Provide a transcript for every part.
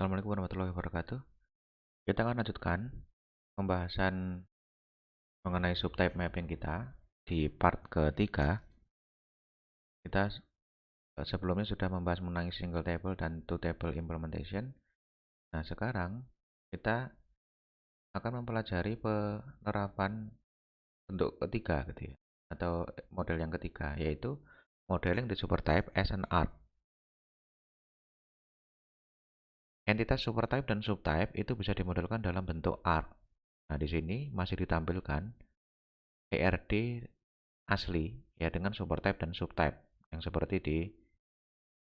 Assalamualaikum warahmatullahi wabarakatuh. Kita akan lanjutkan pembahasan mengenai subtype mapping kita di part ketiga. Kita sebelumnya sudah membahas mengenai single table dan two table implementation. Nah, sekarang kita akan mempelajari penerapan bentuk ketiga gitu ya, atau model yang ketiga, yaitu modeling the supertype as an arc. Entitas supertype dan subtype itu bisa dimodelkan dalam bentuk arc. Nah, di sini masih ditampilkan ERD asli ya dengan supertype dan subtype yang seperti di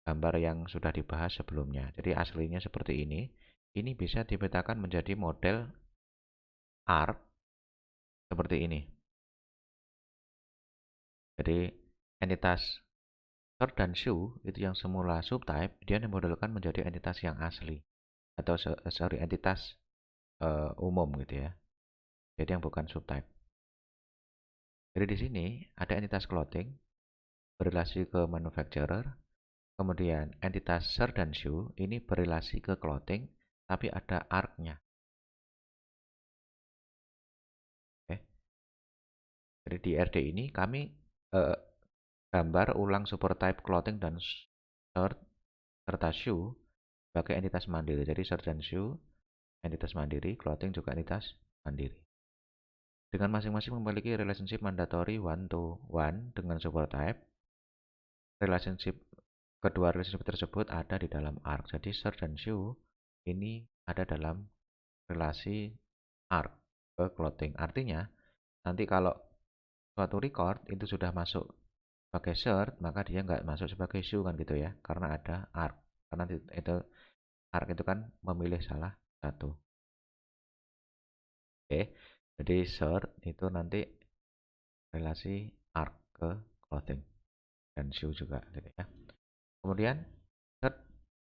gambar yang sudah dibahas sebelumnya. Jadi aslinya seperti ini. Ini bisa dipetakan menjadi model arc seperti ini. Jadi entitas third dan shoe itu yang semula subtype dia dimodelkan menjadi entitas yang asli atau sorry entitas umum gitu ya. Jadi yang bukan subtype. Jadi di sini ada entitas clothing berrelasi ke manufacturer. Kemudian entitas ser dan shoe ini berrelasi ke clothing, tapi ada arc-nya. Oke. Jadi di RD ini kami eh, gambar ulang supertype clothing dan shirt serta shoe sebagai entitas mandiri. Jadi shirt dan shoe entitas mandiri, clothing juga entitas mandiri. Dengan masing-masing memiliki relationship mandatory one to one dengan supertype, relationship kedua relationship tersebut ada di dalam arc. Jadi shirt dan shoe ini ada dalam relasi arc ke clothing. Artinya nanti kalau suatu record itu sudah masuk sebagai shirt, maka dia nggak masuk sebagai shoe kan gitu ya, karena ada arc. Karena itu arc itu kan memilih salah satu. Oke, jadi shirt itu nanti relasi arc ke clothing dan shoe juga gitu ya. Kemudian shirt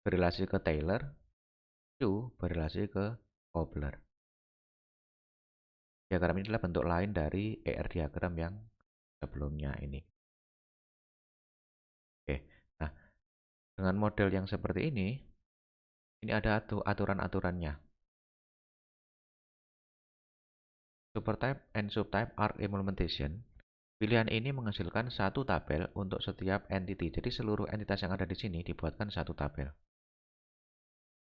berrelasi ke tailor, shoe berrelasi ke cobbler. Diagram ini adalah bentuk lain dari ER diagram yang sebelumnya ini. Oke, nah dengan model yang seperti ini ada aturan-aturannya. Supertype and subtype arc implementation. Pilihan ini menghasilkan satu tabel untuk setiap entity. Jadi seluruh entitas yang ada di sini dibuatkan satu tabel.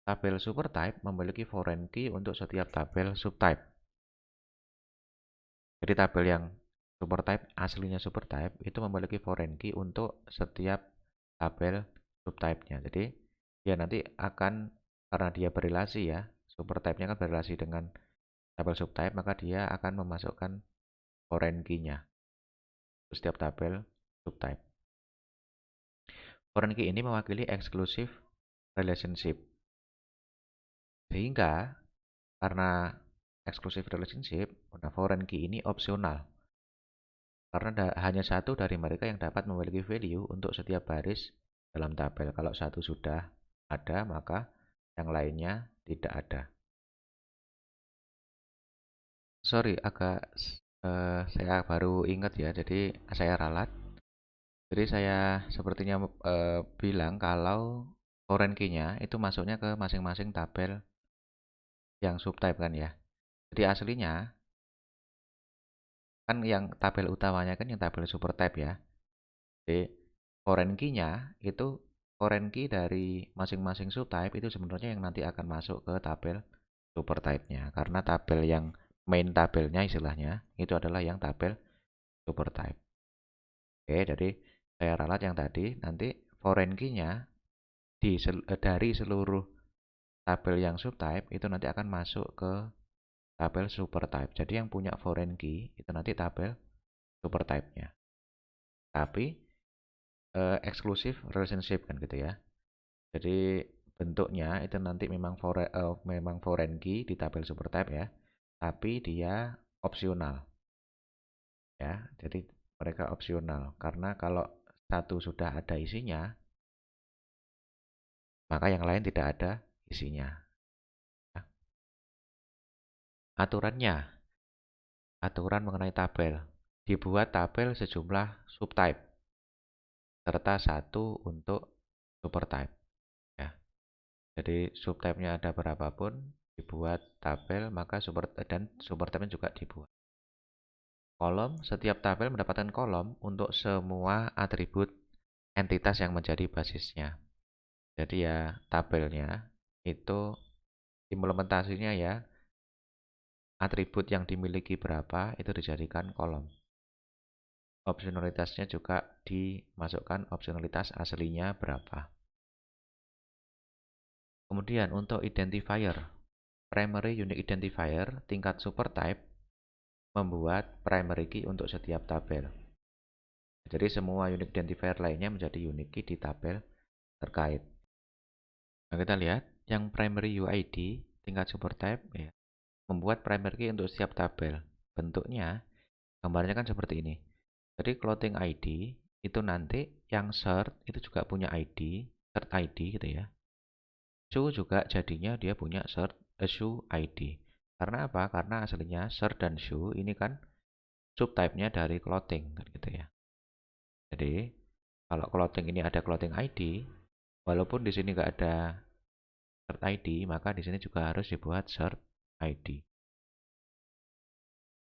Tabel supertype memiliki foreign key untuk setiap tabel subtype. Jadi tabel yang supertype aslinya supertype itu memiliki foreign key untuk setiap tabel subtype-nya. Jadi ya nanti akan karena dia berrelasi ya, supertype-nya kan berrelasi dengan tabel subtype, maka dia akan memasukkan foreign key-nya setiap tabel subtype. Foreign key ini mewakili exclusive relationship. Sehingga karena exclusive relationship, foreign key ini opsional. Karena hanya satu dari mereka yang dapat memiliki value untuk setiap baris dalam tabel. Kalau satu sudah ada, maka yang lainnya tidak ada. Sorry, saya baru ingat ya, jadi saya ralat. Jadi saya sepertinya bilang kalau foreign key-nya itu masuknya ke masing-masing tabel yang subtype kan ya. Jadi aslinya kan yang tabel utamanya kan yang tabel supertype ya. Jadi foreign key-nya itu foreign key dari masing-masing subtype itu sebenarnya yang nanti akan masuk ke tabel supertype-nya. Karena tabel yang main tabelnya istilahnya itu adalah yang tabel supertype. Oke, jadi saya ralat yang tadi nanti foreign key-nya dari seluruh tabel yang subtype itu nanti akan masuk ke tabel supertype. Jadi yang punya foreign key itu nanti tabel supertype-nya. Tapi exclusive relationship kan gitu ya. Jadi bentuknya itu nanti memang foreign key di tabel supertype ya. Tapi dia opsional ya. Jadi mereka opsional karena kalau satu sudah ada isinya, maka yang lain tidak ada isinya. Ya. Aturannya, aturan mengenai tabel. Dibuat tabel sejumlah subtype serta satu untuk supertype. Ya. Jadi subtype-nya ada berapapun dibuat tabel, maka dan supertype-nya juga dibuat. Kolom, setiap tabel mendapatkan kolom untuk semua atribut entitas yang menjadi basisnya. Jadi ya tabelnya itu implementasinya ya atribut yang dimiliki berapa itu dijadikan kolom. Opsionalitasnya juga dimasukkan opsionalitas aslinya berapa. Kemudian untuk identifier, primary unique identifier tingkat supertype membuat primary key untuk setiap tabel. Jadi semua unique identifier lainnya menjadi unique key di tabel terkait. Nah, kita lihat yang primary UID tingkat supertype ya, membuat primary key untuk setiap tabel. Bentuknya gambarnya kan seperti ini. Jadi clothing ID itu nanti yang shirt itu juga punya ID, shirt ID gitu ya. Shoe juga jadinya dia punya shirt shoe ID. Karena apa? Karena aslinya shirt dan shoe ini kan subtype-nya dari clothing kan gitu ya. Jadi kalau clothing ini ada clothing ID, walaupun di sini nggak ada shirt ID, maka di sini juga harus dibuat shirt ID.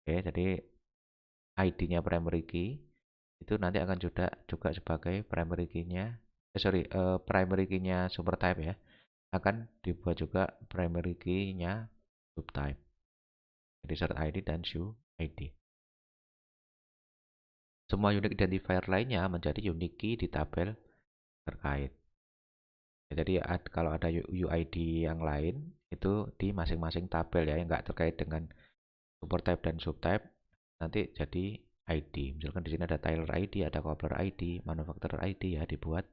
Oke, jadi ID-nya primary key itu nanti akan juga sebagai primary key-nya, primary key-nya supertype ya, akan dibuat juga primary key-nya subtype. Jadi shirt ID dan shoe ID. Semua unique identifier lainnya menjadi unique key di tabel terkait. Jadi kalau ada UID yang lain itu di masing-masing tabel ya yang nggak terkait dengan supertype dan subtype nanti jadi ID. Misalkan di sini ada Tailor ID, ada Cobbler ID, Manufacturer ID ya dibuat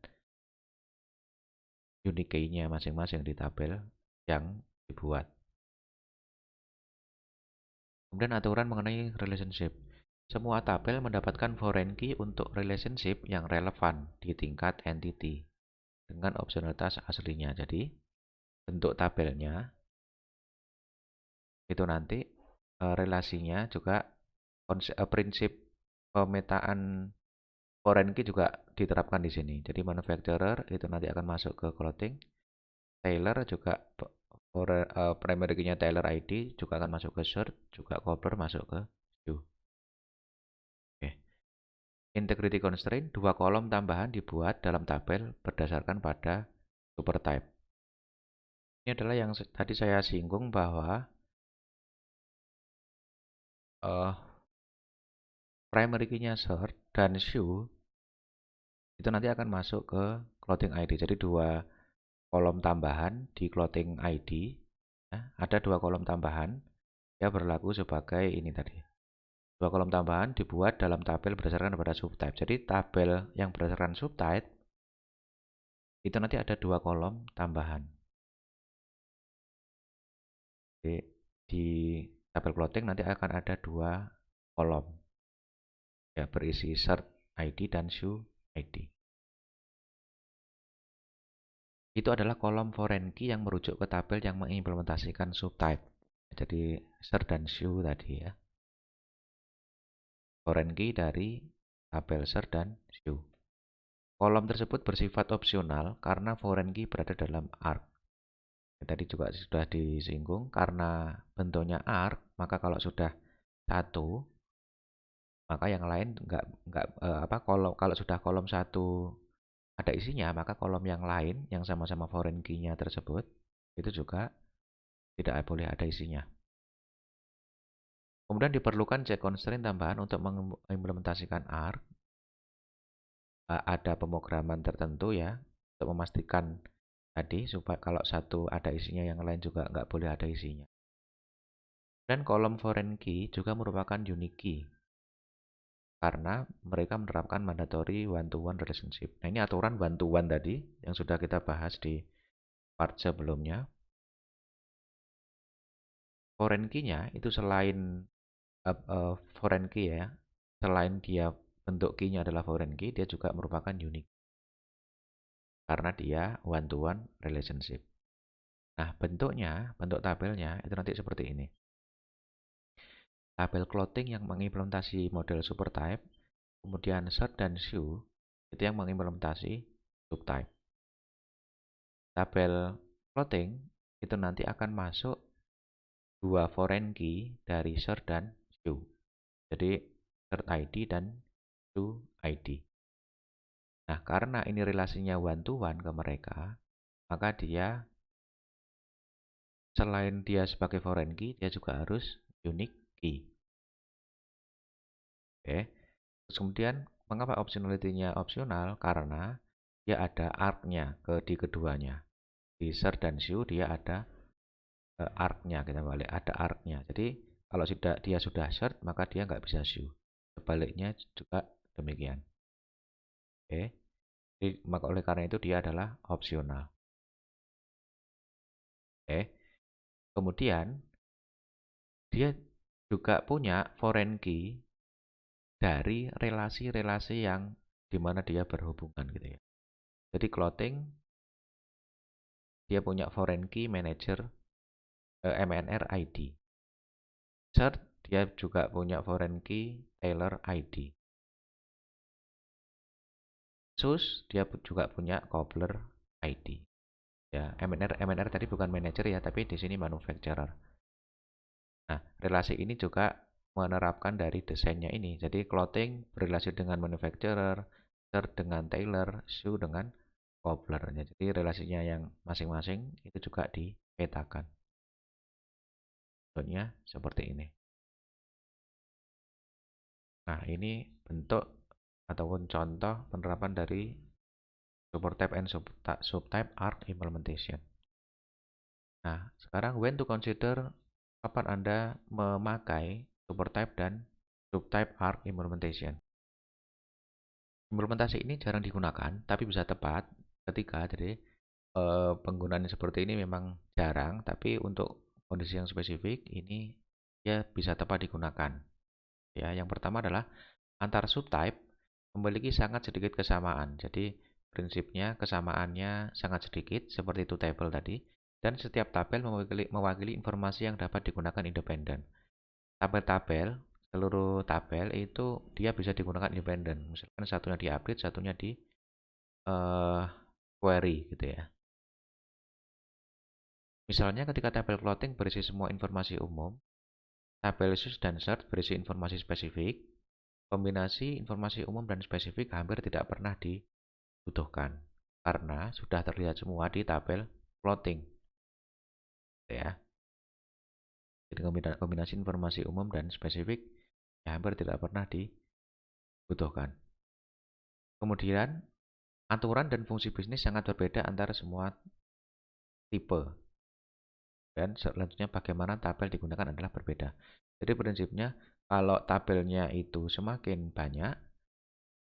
unique key-nya masing-masing di tabel yang dibuat. Kemudian aturan mengenai relationship. Semua tabel mendapatkan foreign key untuk relationship yang relevan di tingkat entity dengan opsionalitas aslinya. Jadi bentuk tabelnya itu nanti relasinya juga prinsip pemetaan foreign key juga diterapkan di sini. Jadi manufacturer itu nanti akan masuk ke clothing, tailor juga primary key-nya tailor ID juga akan masuk ke shirt, juga cobbler masuk ke shoe. Oke. Integrity constraint, dua kolom tambahan dibuat dalam tabel berdasarkan pada supertype. Ini adalah yang tadi saya singgung bahwa primary key-nya shirt dan shoe itu nanti akan masuk ke clothing ID. Jadi dua kolom tambahan di clothing ID. Ya, ada dua kolom tambahan yang berlaku sebagai ini tadi. Dua kolom tambahan dibuat dalam tabel berdasarkan pada subtype. Jadi tabel yang berdasarkan subtype itu nanti ada dua kolom tambahan. Jadi di tabel clothing nanti akan ada dua kolom ya berisi shirt ID dan shoe ID. Itu adalah kolom foreign key yang merujuk ke tabel yang mengimplementasikan subtype. Jadi shirt dan shoe tadi ya. Foreign key dari tabel shirt dan shoe. Kolom tersebut bersifat opsional karena foreign key berada dalam arc. Tadi juga sudah disinggung karena bentuknya arc, maka kalau sudah satu, maka yang lain kalau sudah kolom satu ada isinya, maka kolom yang lain yang sama-sama foreign key-nya tersebut itu juga tidak boleh ada isinya. Kemudian diperlukan check constraint tambahan untuk mengimplementasikan arc. Ada pemrograman tertentu ya untuk memastikan tadi supaya kalau satu ada isinya yang lain juga nggak boleh ada isinya. Dan kolom foreign key juga merupakan unique key karena mereka menerapkan mandatory one-to-one relationship. Nah ini aturan one-to-one tadi yang sudah kita bahas di part sebelumnya. Foreign key-nya itu selain foreign key ya, selain dia bentuk key-nya adalah foreign key, dia juga merupakan unique karena dia one-to-one relationship. Nah, bentuk tabelnya itu nanti seperti ini. Tabel clothing yang mengimplementasi model supertype, kemudian shirt dan shoe itu yang mengimplementasi subtype. Tabel plotting itu nanti akan masuk dua foreign key dari cert dan show. Jadi cert ID dan show ID. Nah, karena ini relasinya one to one ke mereka, maka dia selain dia sebagai foreign key, dia juga harus unique key. Oke. Terus kemudian mengapa optionality-nya opsional? Karena dia ada arc-nya di keduanya. Di cert dan show dia ada arc-nya, kita balik, ada arc-nya. Jadi kalau dia sudah cert, maka dia nggak bisa show. Sebaliknya juga demikian. Oke. Jadi, maka oleh karena itu dia adalah opsional. Oke. Kemudian dia juga punya foreign key dari relasi-relasi yang dimana dia berhubungan gitu ya. Jadi clothing dia punya foreign key manager MNR ID. Search dia juga punya foreign key Taylor ID. Sus dia juga punya cobbler ID. Ya, MNR tadi bukan manager ya, tapi di sini manufacturer. Nah, relasi ini juga menerapkan dari desainnya ini. Jadi clothing berrelasi dengan manufacturer, search dengan tailor, shoe dengan cobblernya. Jadi relasinya yang masing-masing itu juga dipetakan. Contohnya seperti ini. Nah, ini bentuk ataupun contoh penerapan dari supertype and subtype arc implementation. Nah, sekarang when to consider, kapan Anda memakai supertype dan subtype arc implementation. Implementasi ini jarang digunakan, tapi bisa tepat ketika jadi penggunaan seperti ini memang jarang, tapi untuk kondisi yang spesifik ini ya bisa tepat digunakan. Ya, yang pertama adalah antar subtype memiliki sangat sedikit kesamaan. Jadi prinsipnya kesamaannya sangat sedikit seperti itu tabel tadi, dan setiap tabel mewakili informasi yang dapat digunakan independen. Tabel-tabel, seluruh tabel itu dia bisa digunakan independen. Misalkan satunya di update, satunya di uh, query gitu ya. Misalnya ketika tabel plotting berisi semua informasi umum, tabel sus dan search berisi informasi spesifik, kombinasi informasi umum dan spesifik hampir tidak pernah dibutuhkan karena sudah terlihat semua di tabel plotting ya. Jadi kombinasi informasi umum dan spesifik ya hampir tidak pernah dibutuhkan. Kemudian aturan dan fungsi bisnis sangat berbeda antara semua tipe. Dan selanjutnya bagaimana tabel digunakan adalah berbeda. Jadi prinsipnya kalau tabelnya itu semakin banyak,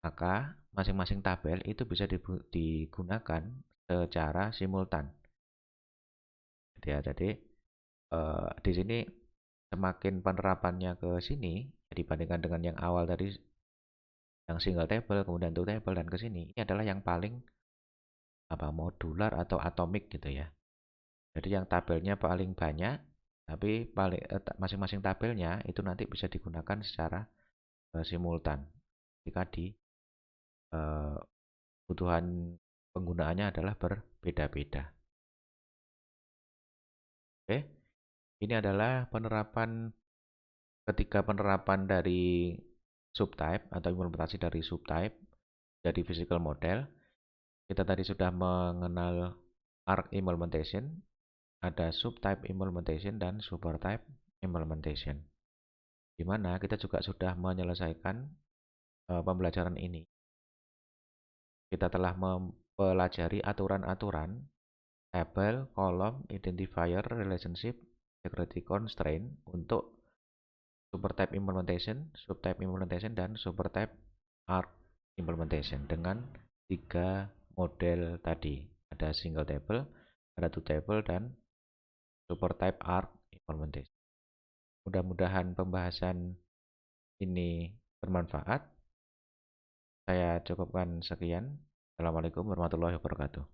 maka masing-masing tabel itu bisa digunakan secara simultan. Jadi di sini semakin penerapannya ke sini dibandingkan dengan yang awal tadi yang single table kemudian two table dan ke sini ini adalah yang paling modular atau atomik gitu ya. Jadi yang tabelnya paling banyak tapi masing-masing tabelnya itu nanti bisa digunakan secara simultan jika kebutuhan penggunaannya adalah berbeda-beda. Oke, ini adalah ketika penerapan dari subtype atau implementasi dari subtype jadi physical model. Kita tadi sudah mengenal arc implementation, ada subtype implementation dan supertype implementation. Di mana kita juga sudah menyelesaikan pembelajaran ini. Kita telah mempelajari aturan-aturan tabel, kolom, identifier, relationship, security constraint untuk supertype implementation, subtype implementation, dan supertype arc implementation dengan 3 model tadi. Ada single table, ada two table, dan supertype arc implementation. Mudah-mudahan pembahasan ini bermanfaat. Saya cukupkan sekian. Assalamualaikum warahmatullahi wabarakatuh.